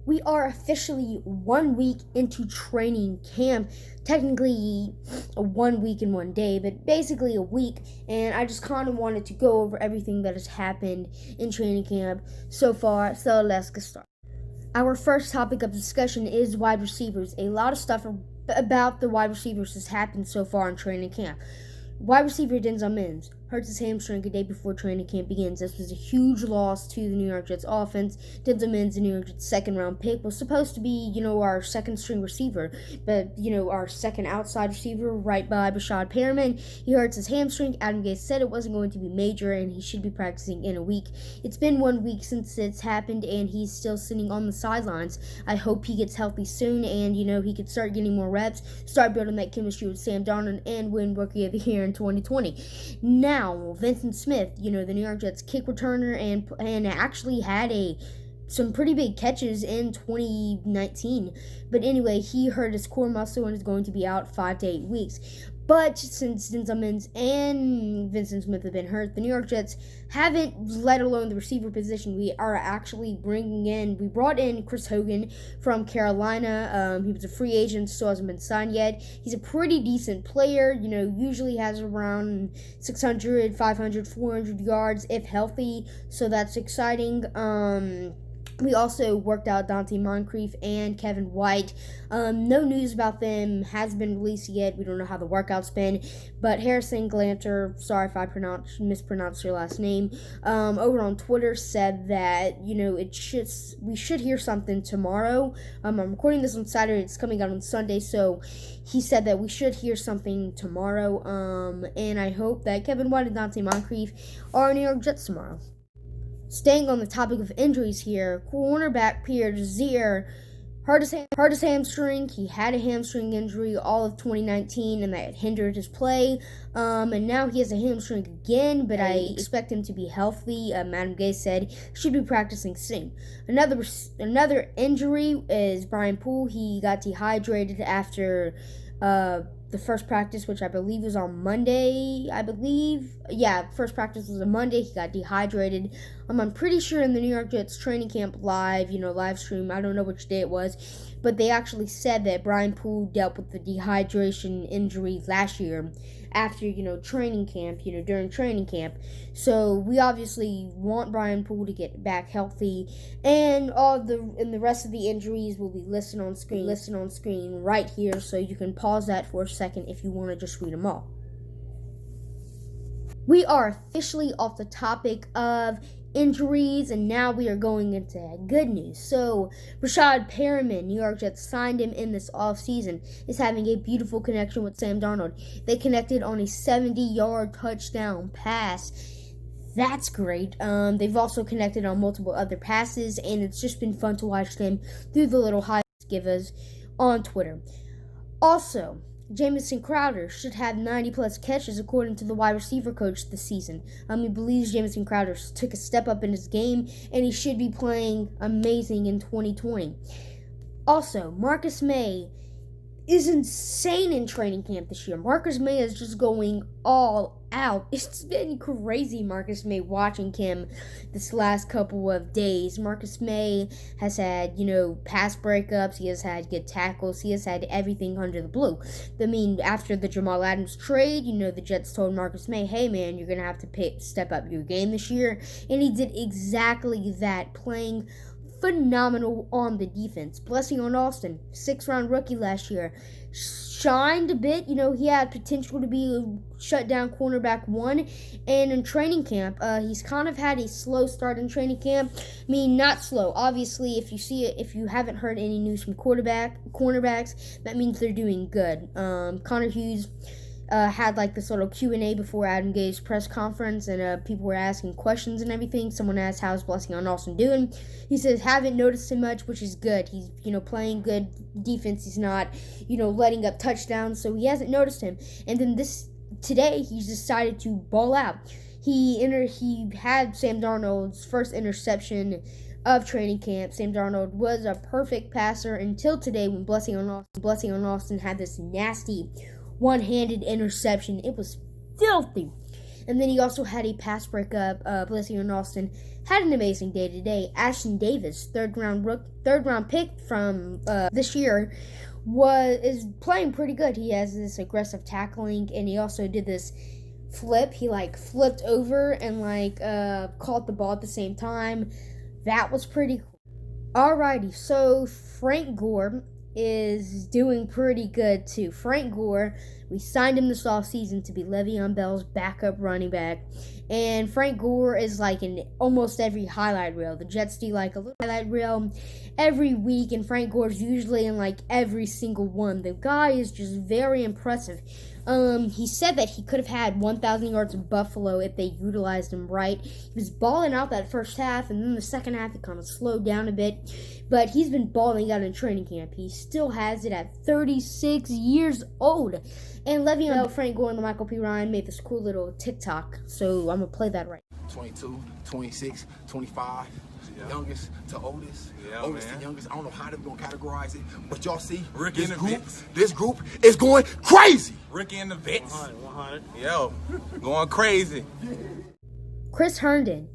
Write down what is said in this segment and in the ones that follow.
We are officially 1 week into training camp. Technically, 1 week and 1 day, but basically a week. And I just kind of wanted to go over everything that has happened in training camp so far. So let's get started. Our first topic of discussion is wide receivers. A lot of stuff about the wide receivers has happened so far in training camp. Wide receiver Denzel Mims hurts his hamstring a day before training camp begins. This was a huge loss to the New York Jets offense. Denzel Mims, the New York Jets second-round pick, was supposed to be, our second-string receiver, but, our second outside receiver right by Breshad Perriman. He hurts his hamstring. Adam Gase said it wasn't going to be major, and he should be practicing in a week. It's been 1 week since it's happened, and he's still sitting on the sidelines. I hope he gets healthy soon, and, he could start getting more reps, start building that chemistry with Sam Darnold, and win Rookie of the Year in 2020. Now, Vincent Smith, the New York Jets kick returner, and actually had some pretty big catches in 2019. But anyway, he hurt his core muscle and is going to be out 5 to 8 weeks. But since Denzel Mims and Vincent Smith have been hurt, the New York Jets haven't, let alone the receiver position. We are actually we brought in Chris Hogan from Carolina. He was a free agent, still hasn't been signed yet. He's a pretty decent player, usually has around 600, 500, 400 yards if healthy, so that's exciting. We also worked out Dante Moncrief and Kevin White. No news about them has been released yet. We don't know how the workout's been. But Harrison Glanter, sorry if I mispronounced your last name, over on Twitter said that, we should hear something tomorrow. I'm recording this on Saturday. It's coming out on Sunday. So he said that we should hear something tomorrow. And I hope that Kevin White and Dante Moncrief are New York Jets tomorrow. Staying on the topic of injuries here, cornerback Pierre Desir hurt his hamstring. He had a hamstring injury all of 2019, and that hindered his play. And now he has a hamstring again, but I expect him to be healthy. Adam Gase said he should be practicing soon. Another injury is Brian Poole. He got dehydrated after the first practice, which I believe was on Monday. First practice was on Monday. He got dehydrated. I'm pretty sure in the New York Jets training camp live stream, I don't know which day it was, but they actually said that Brian Poole dealt with the dehydration injury last year after, training camp, during training camp. So we obviously want Brian Poole to get back healthy, and the rest of the injuries will be listed on screen right here, so you can pause that for a second if you want to just read them all. We are officially off the topic of injuries, and now we are going into good news. So, Breshad Perriman, New York Jets signed him in this offseason, is having a beautiful connection with Sam Darnold. They connected on a 70-yard touchdown pass. That's great. They've also connected on multiple other passes, and it's just been fun to watch them through the little highlights give us on Twitter. Also, Jamison Crowder should have 90-plus catches according to the wide receiver coach this season. He believes Jamison Crowder took a step up in his game, and he should be playing amazing in 2020. Also, Marcus Maye is insane in training camp this year. Marcus Maye is just going all out. It's been crazy, Marcus Maye, watching him this last couple of days. Marcus Maye has had, pass breakups. He has had good tackles. He has had everything under the blue. After the Jamal Adams trade, the Jets told Marcus Maye, hey, man, you're going to have to step up your game this year. And he did exactly that, playing phenomenal on the defense. Blessing on Austin, 6th-round rookie last year, shined a bit. He had potential to be a shutdown cornerback 1, and in training camp, he's kind of had a slow start in training camp. Not slow. Obviously, if you haven't heard any news from cornerbacks, that means they're doing good. Connor Hughes had this little Q&A before Adam Gase's press conference, and people were asking questions and everything. Someone asked, how's Blessing on Austin doing? He says, haven't noticed him much, which is good. He's, playing good defense. He's not, letting up touchdowns, so he hasn't noticed him. And then today, he's decided to ball out. He had Sam Darnold's first interception of training camp. Sam Darnold was a perfect passer until today when Blessing on Austin had this nasty one-handed interception. It was filthy. And then he also had a pass breakup. Blessing and Austin had an amazing day today. Ashton Davis, third round pick from this year, is playing pretty good. He has this aggressive tackling, and he also did this flip. He flipped over and caught the ball at the same time. That was pretty cool. Alrighty, so Frank Gore is doing pretty good too. Frank Gore, we signed him this offseason to be Le'Veon Bell's backup running back. And Frank Gore is in almost every highlight reel. The Jets do a little highlight reel every week, and Frank Gore's usually in every single one. The guy is just very impressive. He said that he could have had 1,000 yards in Buffalo if they utilized him right. He was balling out that first half, and then the second half he kind of slowed down a bit. But he's been balling out in training camp. He still has it at 36 years old. And Le'Veon Bell, Frank Gore, and Michael P. Ryan made this cool little TikTok. So I'm going to play that right. 22, 26, 25. Yeah. Youngest to oldest, oldest to youngest. I don't know how they're gonna categorize it, but y'all see, this group is going crazy. Ricky and the Vets, 100. Yo, going crazy. Chris Herndon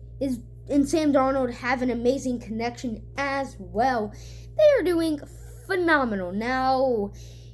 and Sam Darnold have an amazing connection as well. They are doing phenomenal. Now,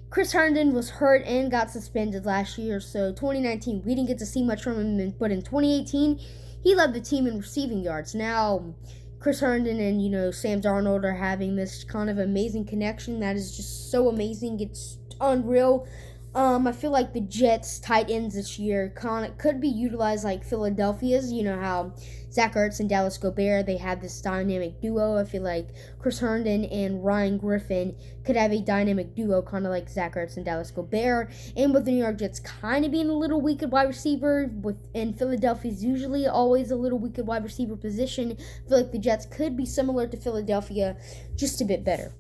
Chris Herndon was hurt and got suspended last year, so 2019 we didn't get to see much from him, but in 2018 he led the team in receiving yards. Now, Chris Herndon and, Sam Darnold are having this kind of amazing connection that is just so amazing. It's unreal. I feel like the Jets tight ends this year could be utilized like Philadelphia's. You know how Zach Ertz and Dallas Gobert, they have this dynamic duo. I feel like Chris Herndon and Ryan Griffin could have a dynamic duo, kind of like Zach Ertz and Dallas Gobert. And with the New York Jets kind of being a little weak at wide receiver, and Philadelphia's usually always a little weak at wide receiver position, I feel like the Jets could be similar to Philadelphia, just a bit better.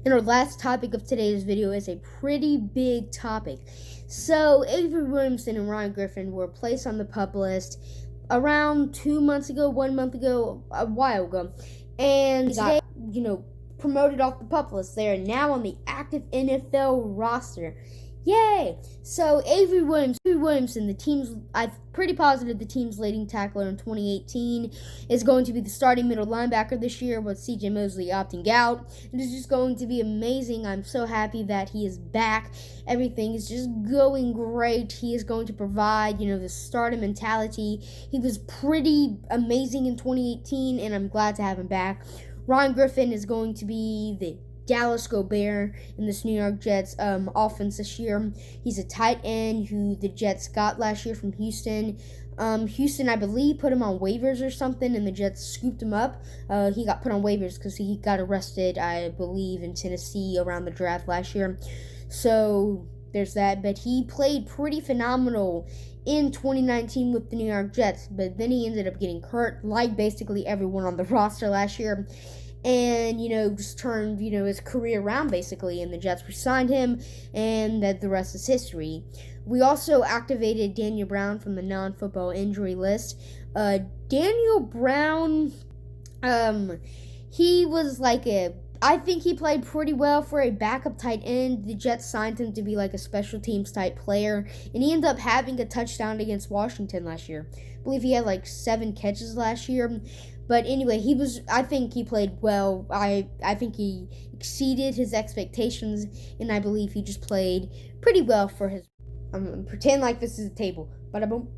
And our last topic of today's video is a pretty big topic. So, Avery Williamson and Ryan Griffin were placed on the PUP list around 2 months ago, 1 month ago, a while ago. And they, promoted off the PUP list. They are now on the active NFL roster. Yay! So, Avery Williamson, I'm pretty positive the team's leading tackler in 2018, is going to be the starting middle linebacker this year with C.J. Mosley opting out. It is just going to be amazing. I'm so happy that he is back. Everything is just going great. He is going to provide, the starter mentality. He was pretty amazing in 2018, and I'm glad to have him back. Ryan Griffin is going to be the Dallas Gobert in this New York Jets offense this year. He's a tight end who the Jets got last year from Houston. Houston, I believe, put him on waivers or something, and the Jets scooped him up. He got put on waivers because he got arrested, I believe, in Tennessee around the draft last year. So there's that. But he played pretty phenomenal in 2019 with the New York Jets. But then he ended up getting hurt, like basically everyone on the roster last year. And, just turned, his career around, basically. And the Jets re-signed him, and that the rest is history. We also activated Daniel Brown from the non-football injury list. Daniel Brown, he was I think he played pretty well for a backup tight end. The Jets signed him to be a special teams type player, and he ended up having a touchdown against Washington last year. I believe he had 7 catches last year. But anyway, I think he played well. I think he exceeded his expectations, and I believe he just played pretty well for his. I'm going to pretend like this is a table. Bada boom.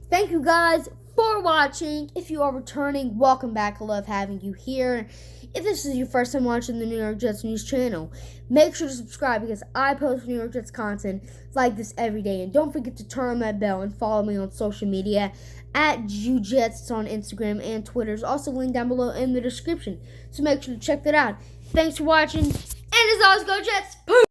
Thank you guys for watching. If you are returning, welcome back. I love having you here. If this is your first time watching the New York Jets News channel, make sure to subscribe because I post New York Jets content like this every day. And don't forget to turn on that bell and follow me on social media at JuJets on Instagram and Twitter. Is also linked down below in the description. So make sure to check that out. Thanks for watching. And as always, go Jets! Boom!